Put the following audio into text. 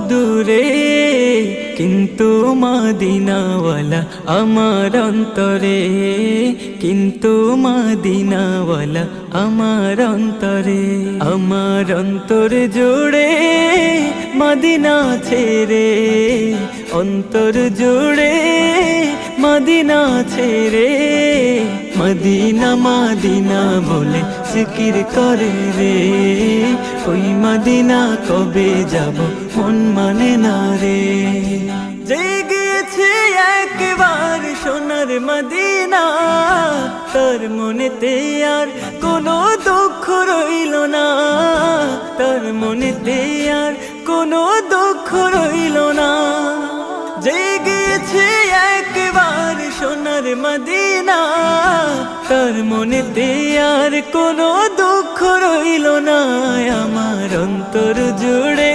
দূরে, কিন্তু মদিনাওয়ালা আমার অন্তরে, কিন্তু মদিনাওয়ালা আমার অন্তরে। আমার অন্তর জুড়ে মদিনা ছেড়ে, অন্তর জুড়ে মদিনা ছেড়ে, মদিনা মদিনা বলে জিকির করে রে। ওই মদিনা কবে যাব মন মানে না রে। জেগেছে একবার সোনার মদিনা, তার মনেতে আর কোনো দুঃখ রইল না, তার মনেতে আর কোনো দুঃখ রইল না। জেগেছে একবার সোনার মদিনা, তার মনেতে আর কোনো দুঃখ রইল না। আমার অন্তর জুড়ে